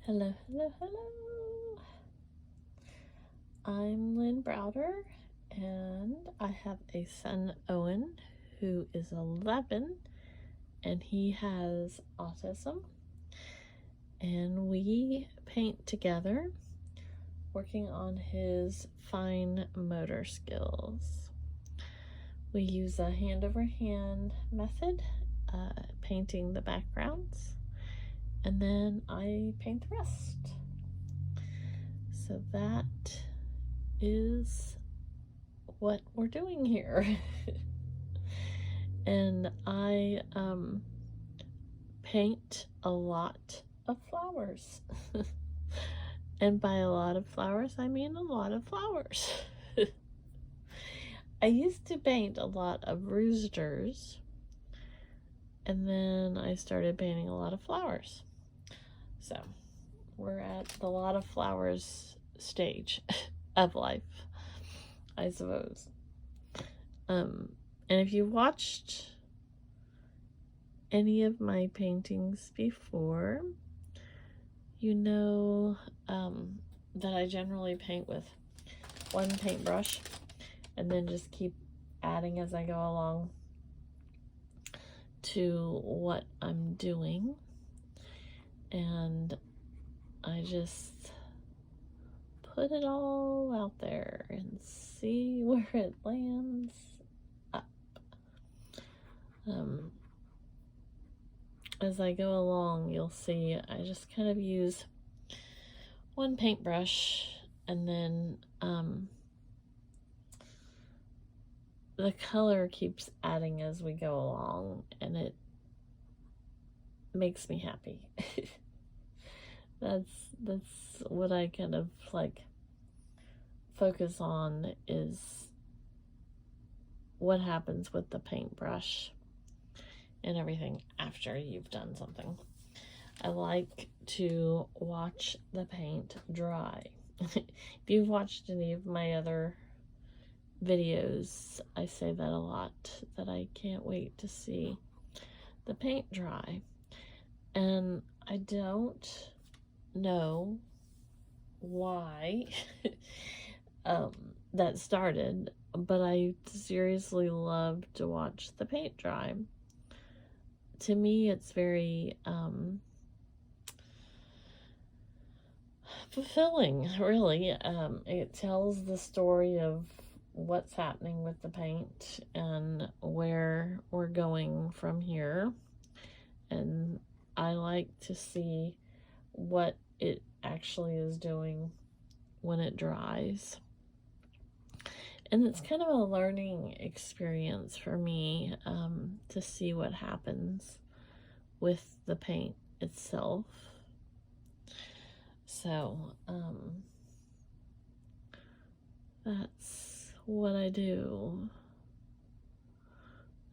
Hello, hello, hello. I'm Lynn Browder, and I have a son, Owen, who is 11, and he has autism. And we paint together, working on his fine motor skills. We use a hand-over-hand method, painting the backgrounds, and then I paint the rest. So that is what we're doing here. And I paint a lot of flowers. And by a lot of flowers, I mean a lot of flowers. I used to paint a lot of roosters, and then I started painting a lot of flowers. So we're at the lot of flowers stage of life, I suppose. And if you watched any of my paintings before, you know that I generally paint with one paintbrush and then just keep adding as I go along to what I'm doing. And I just put it all out there and see where it lands up. As I go along, you'll see I just kind of use one paintbrush, and then the color keeps adding as we go along, and it makes me happy. That's what I kind of like focus on, is what happens with the paintbrush and everything after you've done something. I like to watch the paint dry. If you've watched any of my other videos, I say that a lot, that I can't wait to see the paint dry. And I don't know why that started, but I seriously love to watch the paint dry. To me, it's very fulfilling, really. It tells the story of what's happening with the paint and where we're going from here. And I like to see what it actually is doing when it dries. And it's kind of a learning experience for me, to see what happens with the paint itself. So that's what I do.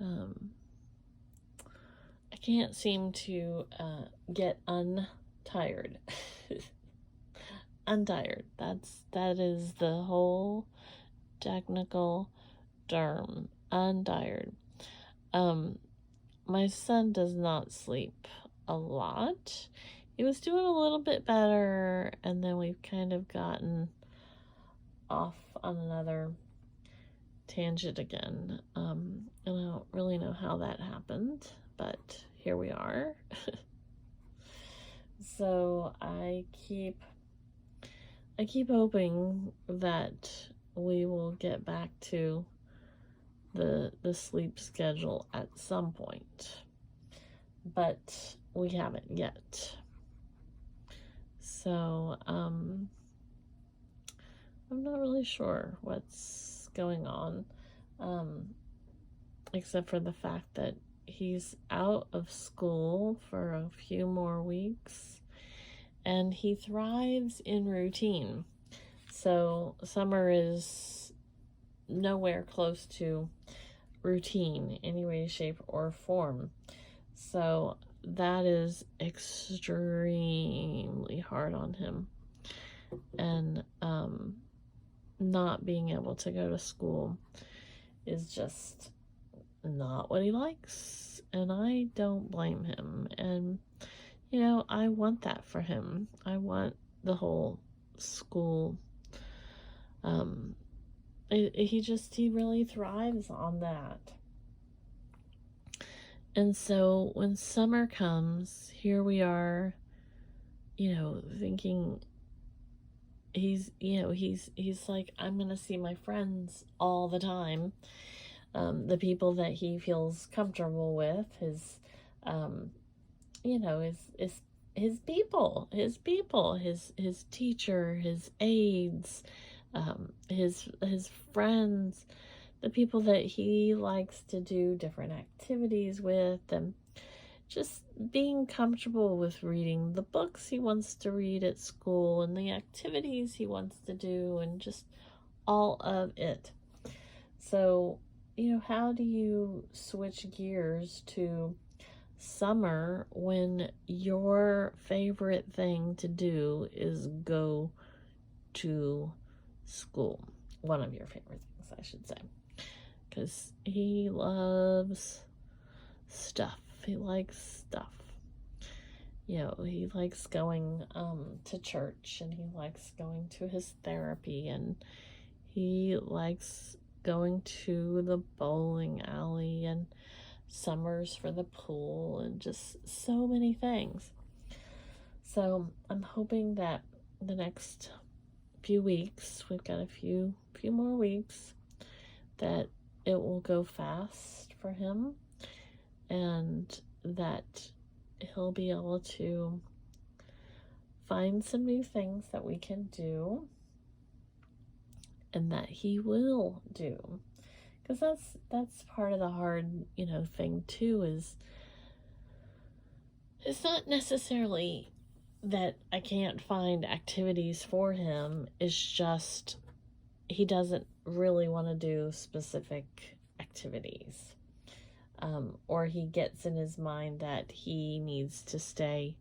I can't seem to get untired. Untired. That is the whole technical term. Untired. My son does not sleep a lot. He was doing a little bit better, and then we've kind of gotten off on another tangent again. And I don't really know how that happened, but here we are. So I keep hoping that we will get back to the sleep schedule at some point, but we haven't yet. So I'm not really sure what's going on, except for the fact that he's out of school for a few more weeks, and he thrives in routine. So summer is nowhere close to routine, any way, shape, or form. So that is extremely hard on him. And not being able to go to school is just not what he likes, and I don't blame him. And I want that for him. I want the whole school. He really thrives on that. And so when summer comes, here we are, thinking he's like, I'm going to see my friends all the time. The people that he feels comfortable with, his his people, his teacher, his aides, his friends, the people that he likes to do different activities with, and just being comfortable with reading the books he wants to read at school and the activities he wants to do, and just all of it. So, how do you switch gears to summer when your favorite thing to do is go to school? One of your favorite things, I should say. Because he loves stuff. He likes stuff. He likes going to church, and he likes going to his therapy, and he likes going to the bowling alley, and summers for the pool, and just so many things. So I'm hoping that the next few weeks, we've got a few more weeks, that it will go fast for him, and that he'll be able to find some new things that we can do, and that he will do. Because that's part of the hard, thing too, is it's not necessarily that I can't find activities for him. It's just he doesn't really want to do specific activities. Or he gets in his mind that he needs to stay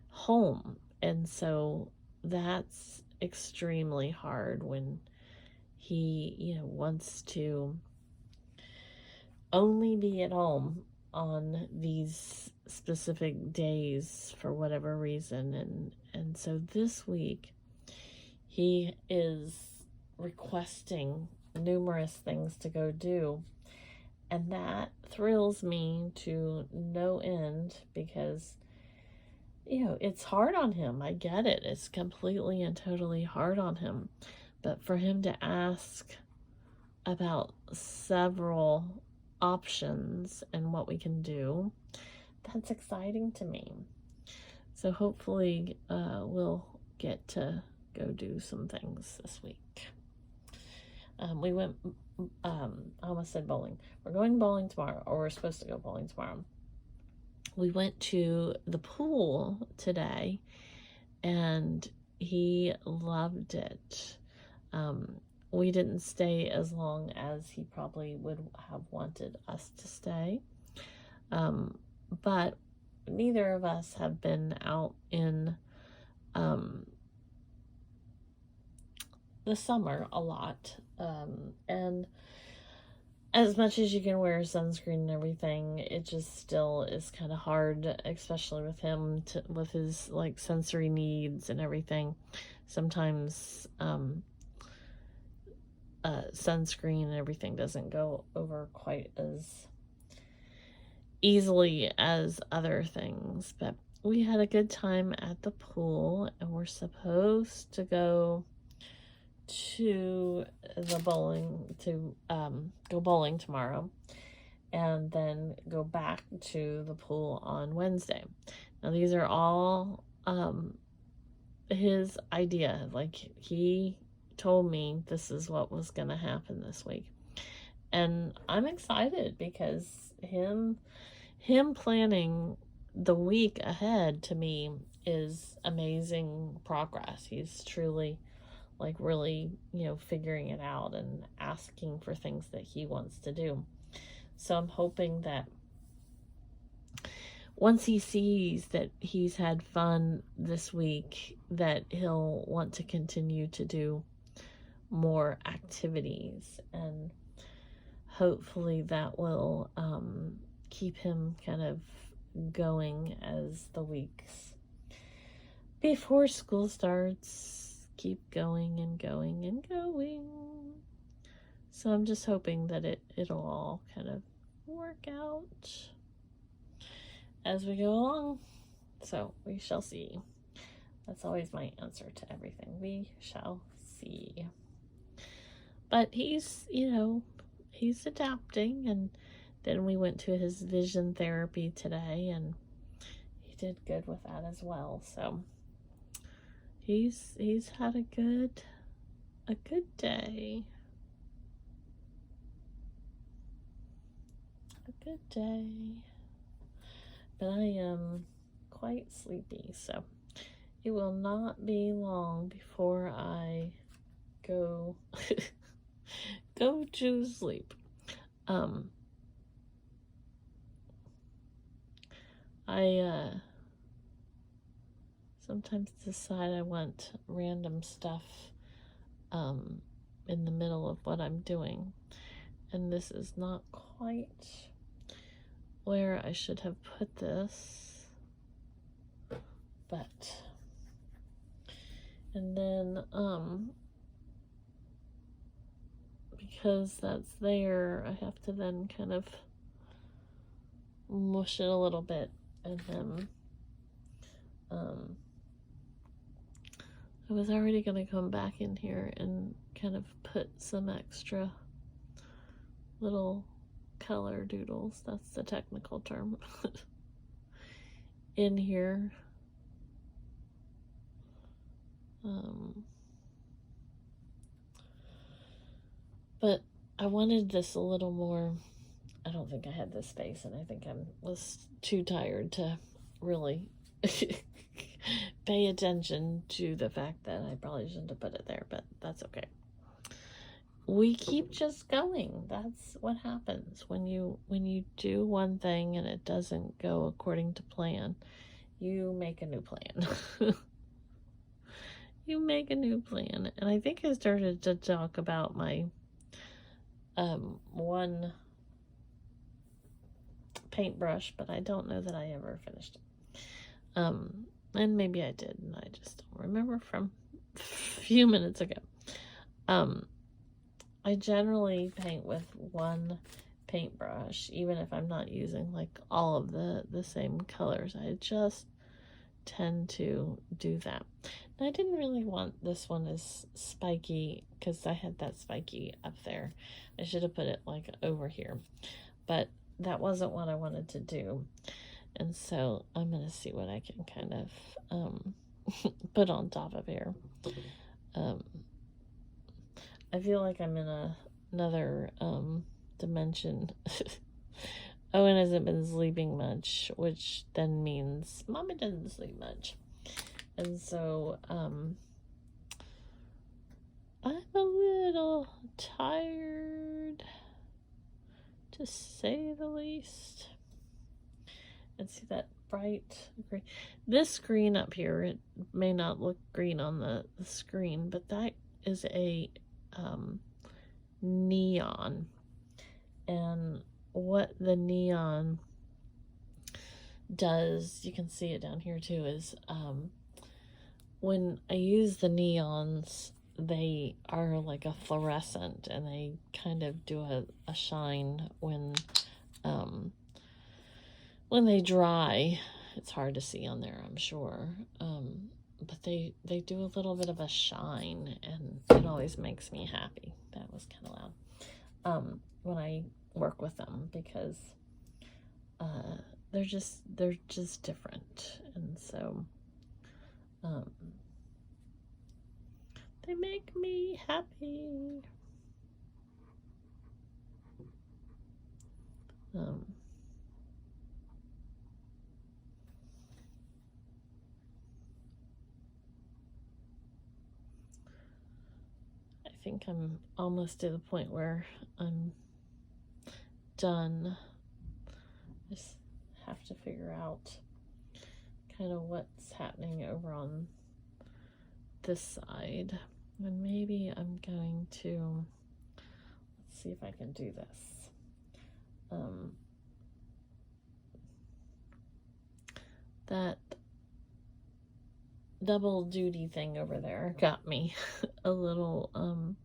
home. And so that's extremely hard when he, wants to only be at home on these specific days for whatever reason. And so this week he is requesting numerous things to go do, and that thrills me to no end, because it's hard on him. I get it. It's completely and totally hard on him. But for him to ask about several options and what we can do, that's exciting to me. So hopefully we'll get to go do some things this week. We went, I almost said bowling. We're going bowling tomorrow, or we're supposed to go bowling tomorrow. We went to the pool today, and he loved it. We didn't stay as long as he probably would have wanted us to stay. But neither of us have been out in the summer a lot. And as much as you can wear sunscreen and everything, it just still is kind of hard, especially with him, with his sensory needs and everything. Sometimes sunscreen and everything doesn't go over quite as easily as other things. But we had a good time at the pool, and we're supposed to go to the bowling, to go bowling tomorrow, and then go back to the pool on Wednesday. Now these are all his idea. He told me this is what was going to happen this week, and I'm excited, because him planning the week ahead, to me, is amazing progress. He's truly really figuring it out and asking for things that he wants to do. So I'm hoping that once he sees that he's had fun this week, that he'll want to continue to do more activities, and hopefully that will keep him kind of going as the weeks before school starts. Keep going and going and going. So I'm just hoping that it'll all kind of work out as we go along. So we shall see. That's always my answer to everything. We shall see. But he's, he's adapting. And then we went to his vision therapy today, and he did good with that as well. So he's had a good day. A good day. But I am quite sleepy, so it will not be long before I go to sleep. I sometimes decide I want random stuff in the middle of what I'm doing, and this is not quite where I should have put this, but and then because that's there, I have to then kind of mush it a little bit, and then I was already going to come back in here and kind of put some extra little color doodles, that's the technical term, in here. But I wanted this a little more. I don't think I had this space, and I think I was too tired to really pay attention to the fact that I probably shouldn't have put it there, but that's okay. We keep just going. That's what happens when you do one thing and it doesn't go according to plan. You make a new plan. You make a new plan. And I think I started to talk about my one paintbrush, but I don't know that I ever finished it. And maybe I did, and I just don't remember from a few minutes ago. I generally paint with one paintbrush, even if I'm not using like all of the same colors. I just tend to do that. And I didn't really want this one as spiky because I had that spiky up there. I should have put it like over here, but that wasn't what I wanted to do. And so I'm going to see what I can kind of put on top of here. I feel like I'm in another dimension. Owen hasn't been sleeping much, which then means Mommy doesn't sleep much. And so I'm a little tired, to say the least. And see that bright green. This green up here, it may not look green on the screen, but that is a neon. And what the neon does, you can see it down here too, is when I use the neons, they are like a fluorescent, and they kind of do a shine when they dry. It's hard to see on there, I'm sure, but they do a little bit of a shine, and it always makes me happy. That was kind of loud. When I work with them, because they're just different, and so they make me happy. I think I'm almost to the point where I'm done. Just have to figure out kind of what's happening over on this side, and maybe I'm going to, let's see if I can do this. That double duty thing over there got me a little, and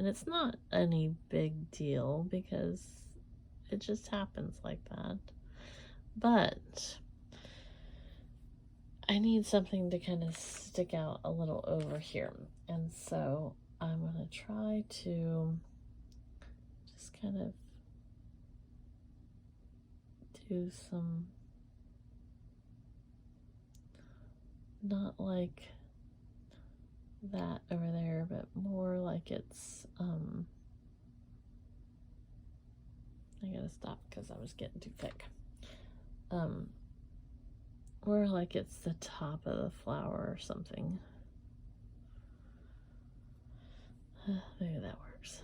it's not any big deal because it just happens like that. But I need something to kind of stick out a little over here. And so I'm going to try to just kind of do some, not like that over there, but more like it's, I gotta stop because I was getting too thick. More like it's the top of the flower or something. Maybe that works.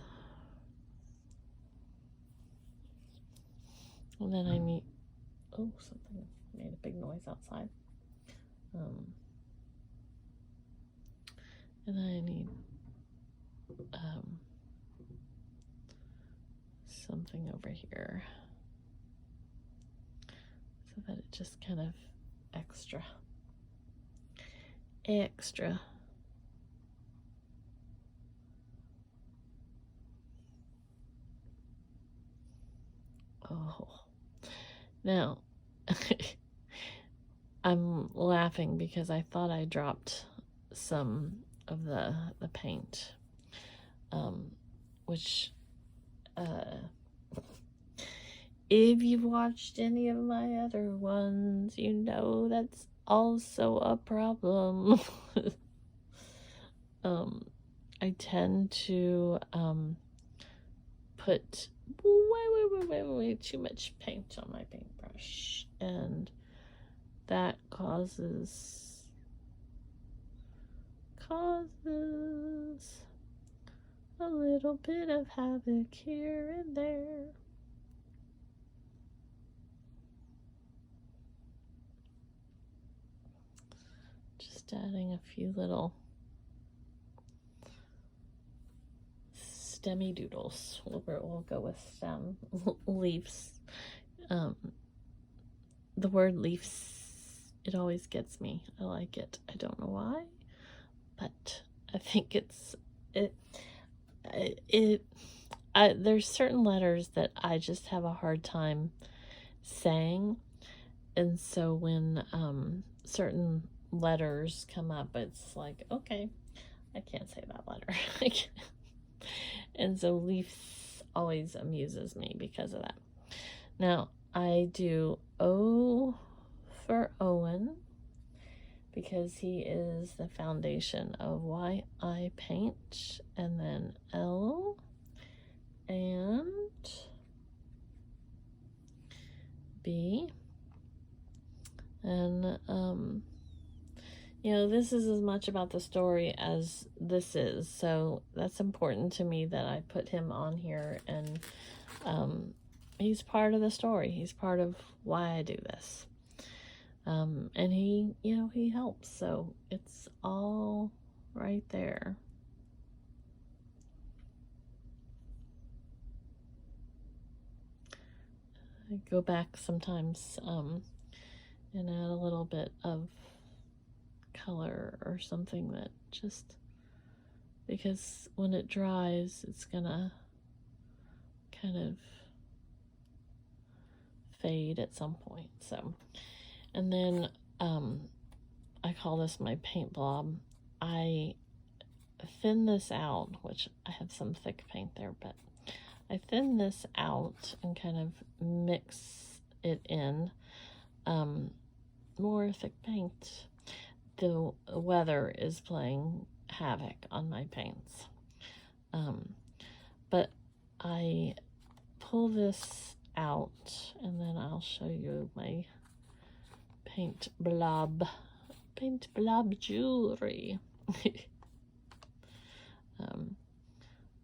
And then I need, oh, something made a big noise outside. And then I need something over here so that it just kind of extra. Oh, now I'm laughing because I thought I dropped some of the paint, which if you've watched any of my other ones, you know that's also a problem. I tend to put way too much paint on my paintbrush, and that causes a little bit of havoc here and there. Just adding a few little stemmy doodles. We'll go with stem leaves. The word leaves, it always gets me. I like it. I don't know why, but I think there's certain letters that I just have a hard time saying, and so when certain letters come up, it's like, okay, I can't say that letter. And so leaves always amuses me because of that. Now I do O for Owen because he is the foundation of why I paint, and then L and B, and you know, this is as much about the story as this is, so that's important to me that I put him on here, and he's part of the story. He's part of why I do this. And he, you know, he helps, so it's all right there. I go back sometimes and add a little bit of color or something, that just, because when it dries, it's gonna kind of fade at some point. So, and then I call this my paint blob. I thin this out, which I have some thick paint there, but I thin this out and kind of mix it in. More thick paint. The weather is playing havoc on my paints. But I pull this out, and then I'll show you my paint blob jewelry.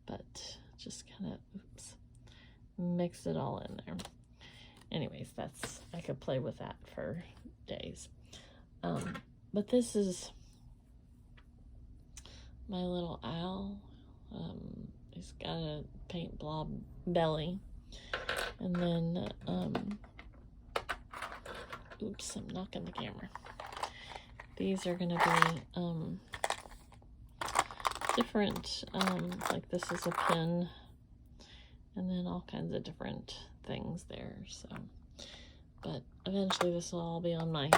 But just kind of, mix it all in there. Anyways, I could play with that for days. But this is my little owl. He's got a paint blob belly. And then, oops, I'm knocking the camera. these are going to be different, like this is a pin, and then all kinds of different things there. So, but eventually this will all be on my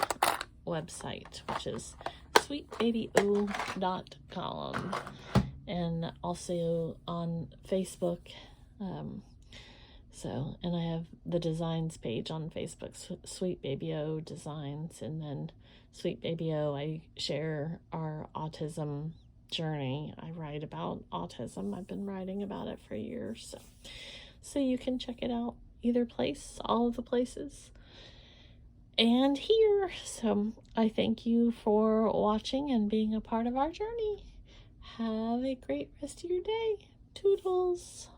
website, which is sweetbabyo.com, and also on Facebook. And I have the designs page on Facebook, Sweet Baby O Designs, and then Sweet Baby O, I share our autism journey. I write about autism. I've been writing about it for years, so you can check it out either place, all of the places, and here. So I thank you for watching and being a part of our journey. Have a great rest of your day. Toodles.